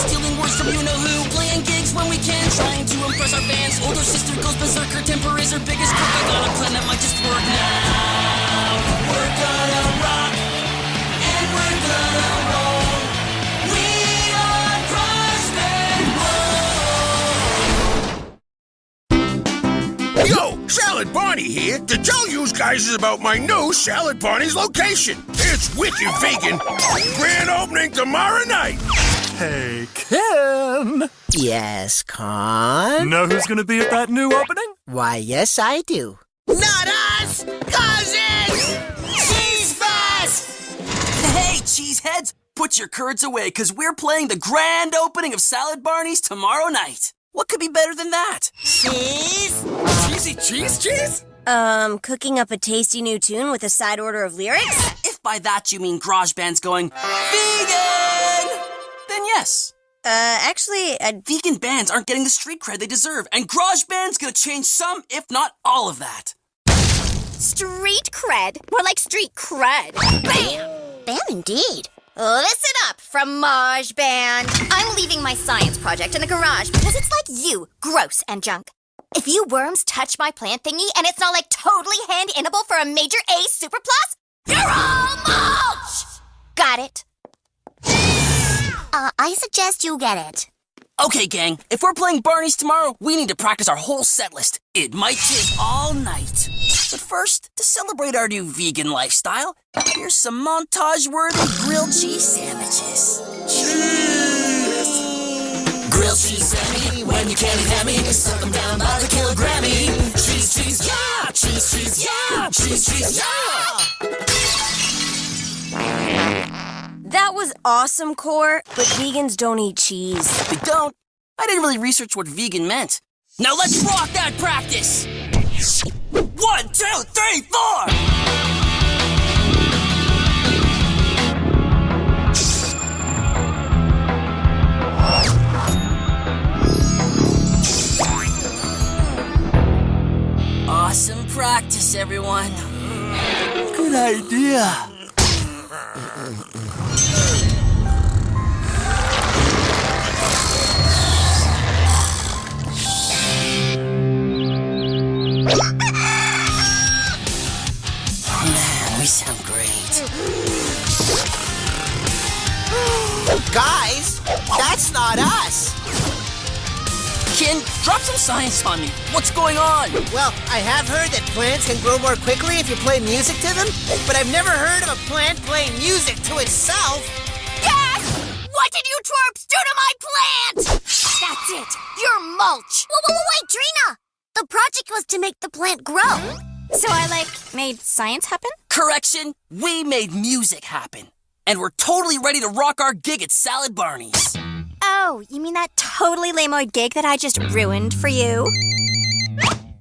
stealing words from you-know-who, playing gigs when we can, trying to impress our fans. Older sister goes berserk, her temper is her biggest crook. I got a plan that might just work now. We're gonna rock, and we're gonna roll. We are Grojband. Yo, Salad Barney here to tell you guys about my new Salad Barney's location. It's wicked vegan. Grand opening tomorrow night. Hey, Ken! Yes, Con? Know who's gonna be at that new opening? Why, yes, I do. Not us, cousins! Cheese Fest! Hey, cheeseheads! Put your curds away, because we're playing the grand opening of Salad Barney's tomorrow night. What could be better than that? Cheese? Cheesy cheese? Cooking up a tasty new tune with a side order of lyrics? If by that you mean Grojband's going vegan, then yes. Actually, Vegan bands aren't getting the street cred they deserve, and Grojband's gonna change some, if not all of that. street cred? More like street crud. Bam! Bam indeed. Listen up, Fromage Band. I'm leaving my science project in the garage because it's like you, gross and junk. If you worms touch my plant thingy and it's not like totally hand-innable for a major A super plus, you're all mulch! Got it? I suggest you get it. Okay, gang, if we're playing Barney's tomorrow, we need to practice our whole set list. It might take all night. But first, to celebrate our new vegan lifestyle, here's some montage-worthy grilled cheese sandwiches. Cheese! Grilled cheese sandwich, when you can't eat hammy, suck them down by the kilogrammy. Cheese, cheese, yeah! Cheese, cheese, yeah! Cheese, cheese, yeah! That was awesome, Core, but vegans don't eat cheese. They don't. I didn't really research what vegan meant. Now let's rock that practice! 1, 2, 3, 4! Awesome practice, everyone. Good idea. Man, we sound great. Guys, that's not us. Ken, drop some science on me. What's going on? Well, I have heard that plants can grow more quickly if you play music to them, but I've never heard of a plant playing music to itself. Dad! What did you twerps do to my plant? That's it. You're mulch. Wait, Trina. The project was to make the plant grow. So I, made science happen? Correction, we made music happen. And we're totally ready to rock our gig at Salad Barney's. Oh, you mean that totally lame-oid gig that I just ruined for you?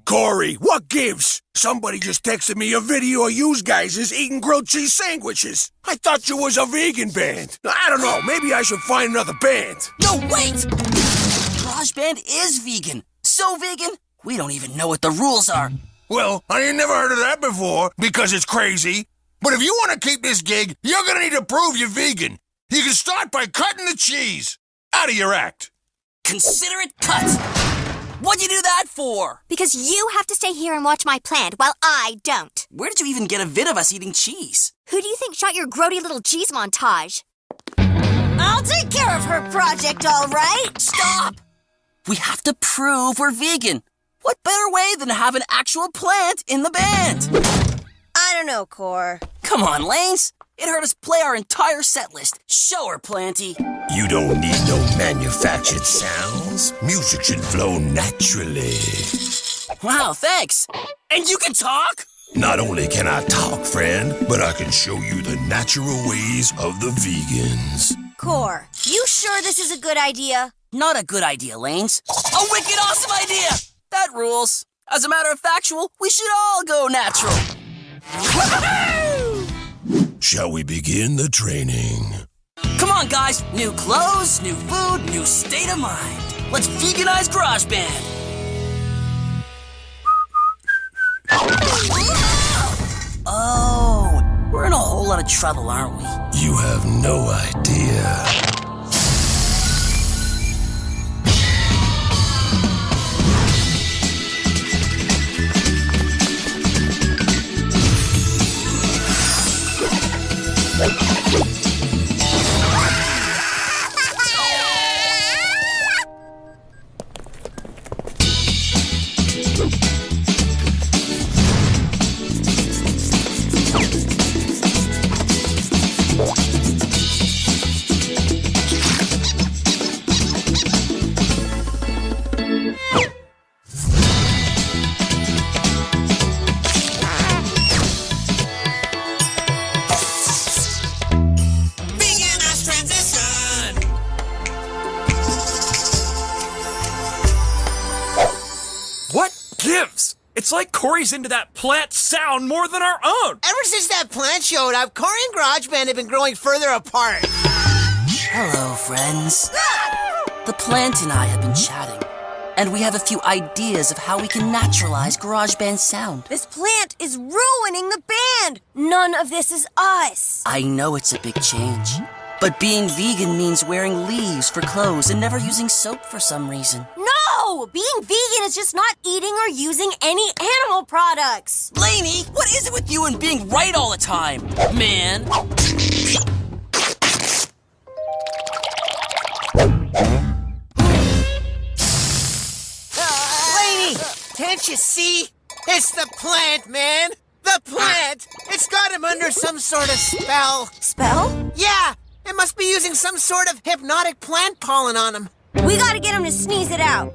Corey, what gives? Somebody just texted me a video of you guys is eating grilled cheese sandwiches. I thought you was a vegan band. I don't know, maybe I should find another band. No, wait! Grojband is vegan. So vegan, we don't even know what the rules are. Well, I ain't never heard of that before, because it's crazy. But if you want to keep this gig, you're gonna need to prove you're vegan. You can start by cutting the cheese. Out of your act. Consider it cut. What'd you do that for? Because you have to stay here and watch my plant while I don't. Where did you even get a vid of us eating cheese? Who do you think shot your grody little cheese montage? I'll take care of her project, all right? Stop! We have to prove we're vegan. What better way than to have an actual plant in the band? I don't know, Core. Come on, Lanes. It heard us play our entire set list. Show her, Planty. You don't need no manufactured sounds. Music should flow naturally. Wow, thanks. And you can talk? Not only can I talk, friend, but I can show you the natural ways of the vegans. Core, you sure this is a good idea? Not a good idea, Lanes. A wicked awesome idea! That rules. As a matter of factual, we should all go natural. Shall we begin the training? Come on, guys. New clothes, new food, new state of mind. Let's veganize Grojband. Oh, we're in a whole lot of trouble, aren't we? You have no idea. Corey's into that plant sound more than our own. Ever since that plant showed up, Corey and Grojband have been growing further apart. Hello, friends. The plant and I have been chatting, and we have a few ideas of how we can naturalize GarageBand sound. This plant is ruining the band. None of this is us. I know it's a big change, but being vegan means wearing leaves for clothes and never using soap for some reason. No! Being vegan is just not eating or using any animal products. Lainey, what is it with you and being right all the time? Man. Lainey, can't you see? It's the plant, man. The plant. It's got him under some sort of spell. Spell? Yeah, it must be using some sort of hypnotic plant pollen on him. We gotta get him to sneeze it out.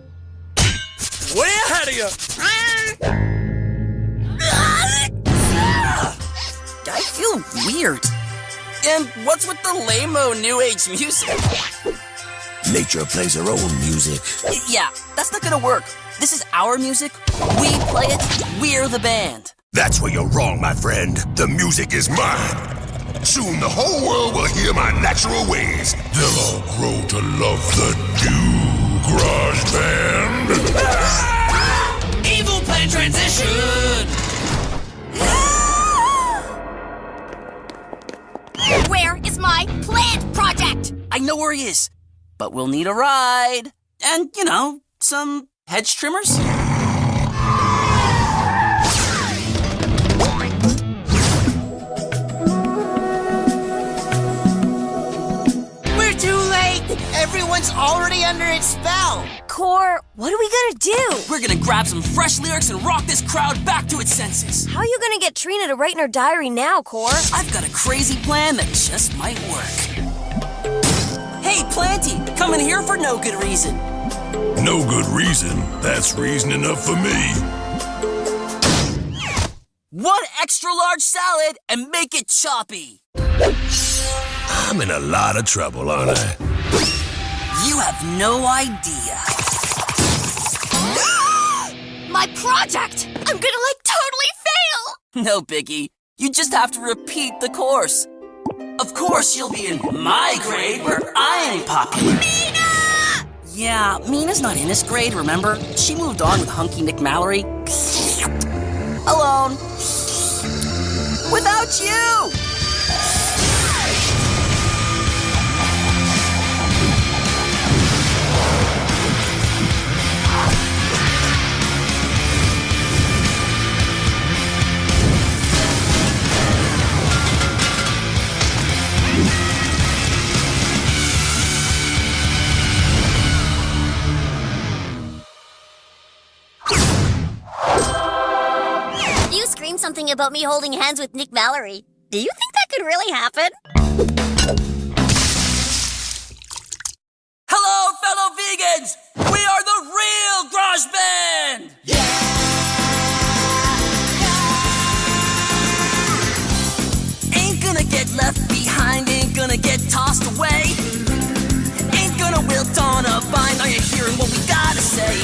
Way ahead of you. I feel weird. And what's with the lame-o new age music? Nature plays her own music. Yeah, that's not gonna work. This is our music. We play it. We're the band. That's where you're wrong, my friend. The music is mine. Soon the whole world will hear my natural ways. They'll all grow to love the new Grojband. Evil plant transition! Where is my plant project? I know where he is, but we'll need a ride. And, some hedge trimmers? We're too late. Everyone's already under its spell. Core, what are we gonna do? We're gonna grab some fresh lyrics and rock this crowd back to its senses. How are you gonna get Trina to write in her diary now, Core? I've got a crazy plan that just might work. Hey, Planty, coming here for no good reason. No good reason. That's reason enough for me. One extra large salad and make it choppy. I'm in a lot of trouble, aren't I? You have no idea. My project! I'm gonna, totally fail! No biggie. You just have to repeat the course. Of course, you'll be in my grade where I ain't popular. Mina! Yeah, Mina's not in this grade, remember? She moved on with hunky Nick Mallory. Alone. Without you! You screamed something about me holding hands with Nick Mallory. Do you think that could really happen? Hello, fellow vegans! We are the real Grojband! Ain't gonna get left behind, ain't gonna get tossed away. Ain't gonna wilt on a vine, are you hearing what we gotta say?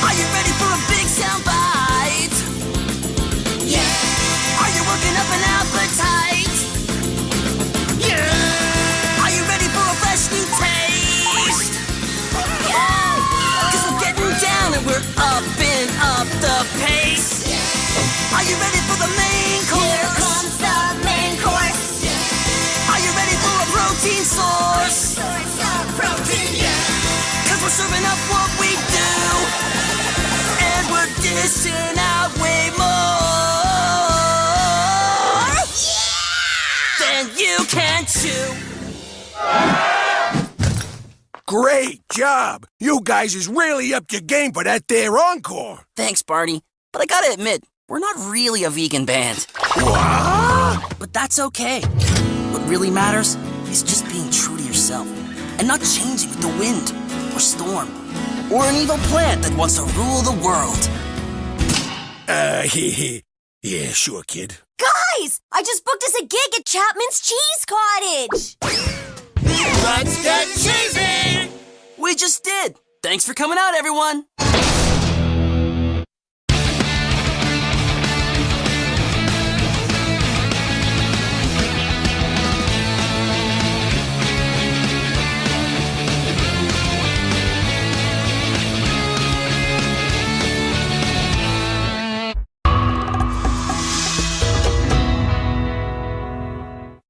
Are you ready for a big sound bite? Are you working up an appetite? Are you ready for a fresh new taste? Cause we're getting down and we're upping up the pace. Are you ready for the main course? Here comes the main course. Are you ready for a protein source? Source of protein, Cause we're serving up what we do, and we're dishing out way more than you can chew. Great job. You guys is really upped your game for that there encore. Thanks, Barney. But I gotta admit, we're not really a vegan band. What? But that's okay. What really matters is just being true to yourself and not changing with the wind or storm or an evil plant that wants to rule the world. Yeah, sure, kid. Guys, I just booked us a gig at Chapman's Cheese Cottage. Let's get cheesy! We just did. Thanks for coming out, everyone.